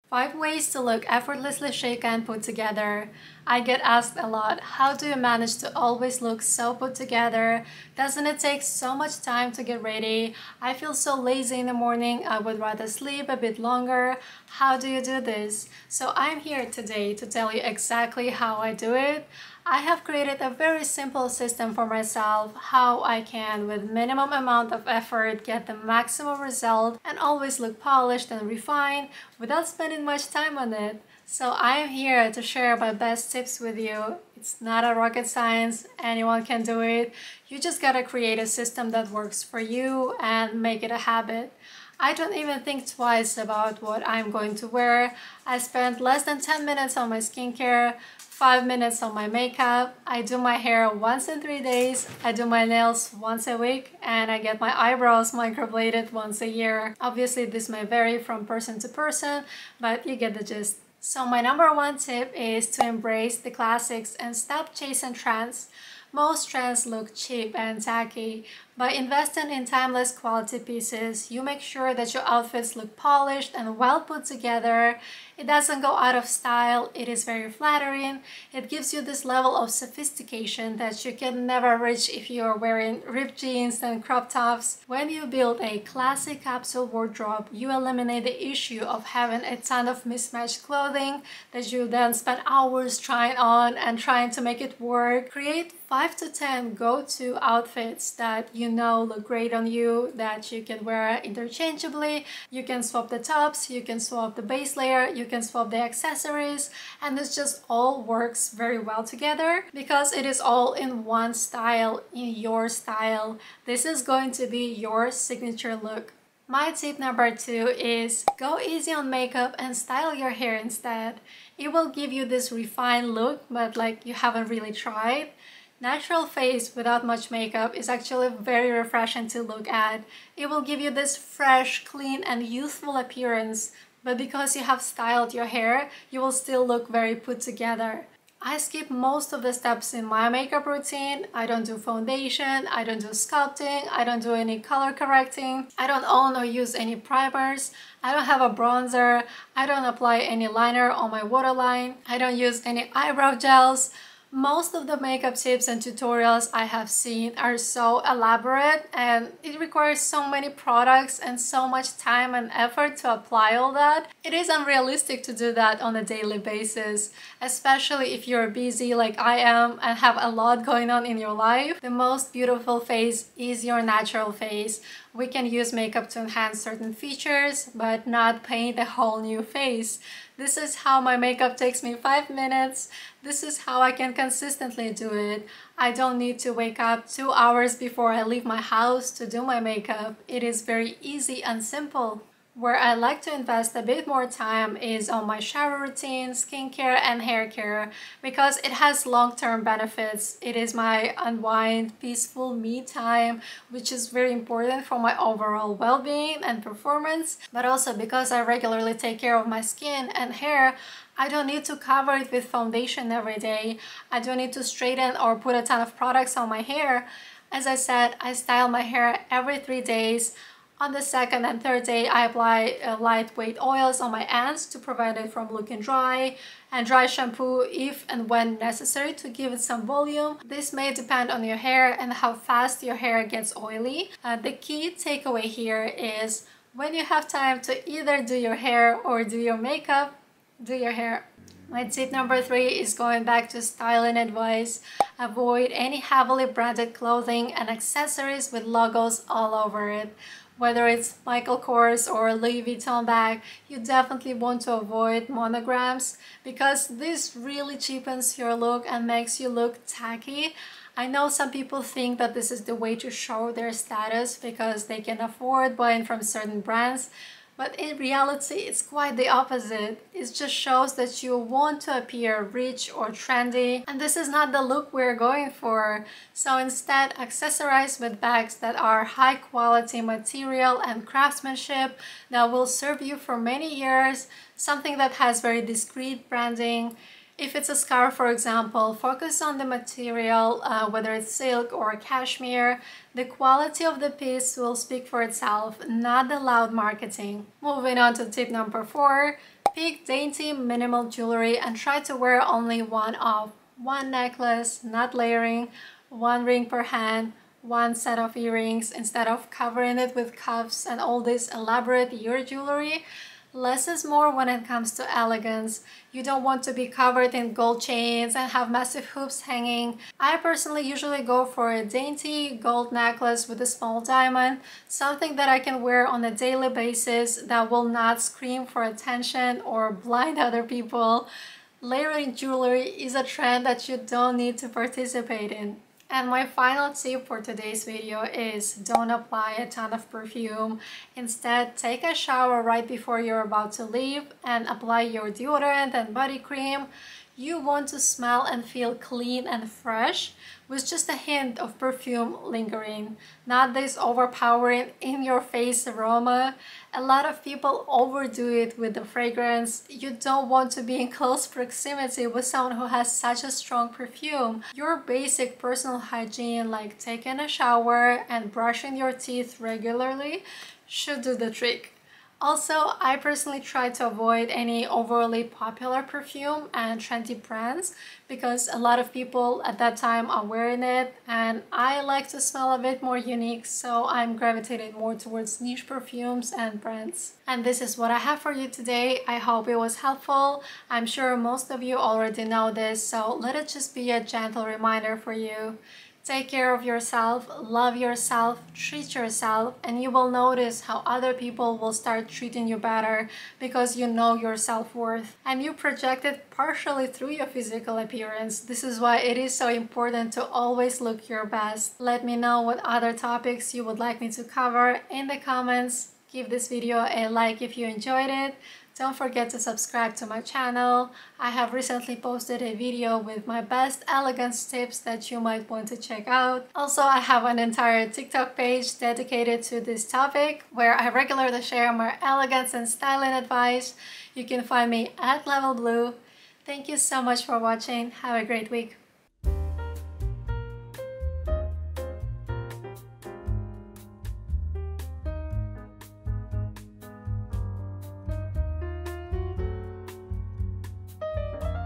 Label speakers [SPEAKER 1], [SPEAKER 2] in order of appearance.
[SPEAKER 1] 5 ways to look effortlessly chic and put together. I get asked a lot, how do you manage to always look so put together? Doesn't it take so much time to get ready? I feel so lazy in the morning, I would rather sleep a bit longer. How do you do this? So I'm here today to tell you exactly how I do it. I have created a very simple system for myself, how I can, with minimum amount of effort, get the maximum result and always look polished and refined without spending much time on it. So I am here to share my best tips with you. It's not a rocket science, anyone can do it. You just gotta create a system that works for you and make it a habit. I don't even think twice about what I'm going to wear. I spend less than 10 minutes on my skincare, 5 minutes on my makeup. I do my hair once in 3 days. I do my nails once a week, and I get my eyebrows microbladed once a year. Obviously, this may vary from person to person, but you get the gist. So my number one tip is to embrace the classics and stop chasing trends. Most trends look cheap and tacky. By investing in timeless quality pieces, you make sure that your outfits look polished and well put together. It doesn't go out of style, it is very flattering. It gives you this level of sophistication that you can never reach if you are wearing ripped jeans and crop tops. When you build a classic capsule wardrobe, you eliminate the issue of having a ton of mismatched clothing that you then spend hours trying on and trying to make it work. Create 5 to 10 go-to outfits that you know look great on you, that you can wear interchangeably. You can swap the tops, you can swap the base layer, you can swap the accessories, and this just all works very well together because it is all in one style, in your style. This is going to be your signature look. My tip number 2 is go easy on makeup and style your hair instead. It will give you this refined look, but like you haven't really tried. Natural face without much makeup is actually very refreshing to look at. It will give you this fresh, clean, and youthful appearance, but because you have styled your hair, you will still look very put together. I skip most of the steps in my makeup routine. I don't do foundation, I don't do sculpting, I don't do any color correcting, I don't own or use any primers, I don't have a bronzer, I don't apply any liner on my waterline, I don't use any eyebrow gels. Most of the makeup tips and tutorials I have seen are so elaborate and it requires so many products and so much time and effort to apply all that. It is unrealistic to do that on a daily basis, especially if you're busy like I am and have a lot going on in your life. The most beautiful face is your natural face. We can use makeup to enhance certain features, but not paint a whole new face. This is how my makeup takes me 5 minutes. This is how I can consistently do it. I don't need to wake up 2 hours before I leave my house to do my makeup. It is very easy and simple. Where I like to invest a bit more time is on my shower routine, skincare, and hair care because it has long-term benefits. It is my unwind, peaceful me time, which is very important for my overall well-being and performance, but also because I regularly take care of my skin and hair. I don't need to cover it with foundation every day. I don't need to straighten or put a ton of products on my hair. As I said, I style my hair every 3 days. On the second and third day, I apply lightweight oils on my ends to prevent it from looking dry, and dry shampoo if and when necessary to give it some volume. This may depend on your hair and how fast your hair gets oily. The key takeaway here is when you have time to either do your hair or do your makeup, do your hair. My tip number 3 is going back to styling advice. Avoid any heavily branded clothing and accessories with logos all over it. Whether it's Michael Kors or Louis Vuitton bag, you definitely want to avoid monograms because this really cheapens your look and makes you look tacky. I know some people think that this is the way to show their status because they can afford buying from certain brands, but in reality, it's quite the opposite. It just shows that you want to appear rich or trendy, and this is not the look we're going for. So instead, accessorize with bags that are high quality material and craftsmanship that will serve you for many years, something that has very discreet branding. If it's a scarf, for example, focus on the material, whether it's silk or cashmere. The quality of the piece will speak for itself, not the loud marketing. Moving on to tip number 4, Pick dainty minimal jewelry and try to wear only one necklace, not layering, one ring per hand, one set of earrings instead of covering it with cuffs and all this elaborate ear jewelry. Less is more when it comes to elegance. You don't want to be covered in gold chains and have massive hoops hanging. I personally usually go for a dainty gold necklace with a small diamond, something that I can wear on a daily basis that will not scream for attention or blind other people. Layering jewelry is a trend that you don't need to participate in. And my final tip for today's video is don't apply a ton of perfume. Instead, take a shower right before you're about to leave and apply your deodorant and body cream. You want to smell and feel clean and fresh with just a hint of perfume lingering, not this overpowering in-your-face aroma. A lot of people overdo it with the fragrance. You don't want to be in close proximity with someone who has such a strong perfume. Your basic personal hygiene, like taking a shower and brushing your teeth regularly, should do the trick. Also, I personally try to avoid any overly popular perfume and trendy brands because a lot of people at that time are wearing it and I like to smell a bit more unique, so I'm gravitating more towards niche perfumes and brands. And this is what I have for you today. I hope it was helpful. I'm sure most of you already know this, so let it just be a gentle reminder for you. Take care of yourself, love yourself, treat yourself, and you will notice how other people will start treating you better because you know your self-worth. And you project it partially through your physical appearance. This is why it is so important to always look your best. Let me know what other topics you would like me to cover in the comments. Give this video a like if you enjoyed it. Don't forget to subscribe to my channel. I have recently posted a video with my best elegance tips that you might want to check out. Also, I have an entire TikTok page dedicated to this topic where I regularly share my elegance and styling advice. You can find me at Level Blue. Thank you so much for watching. Have a great week.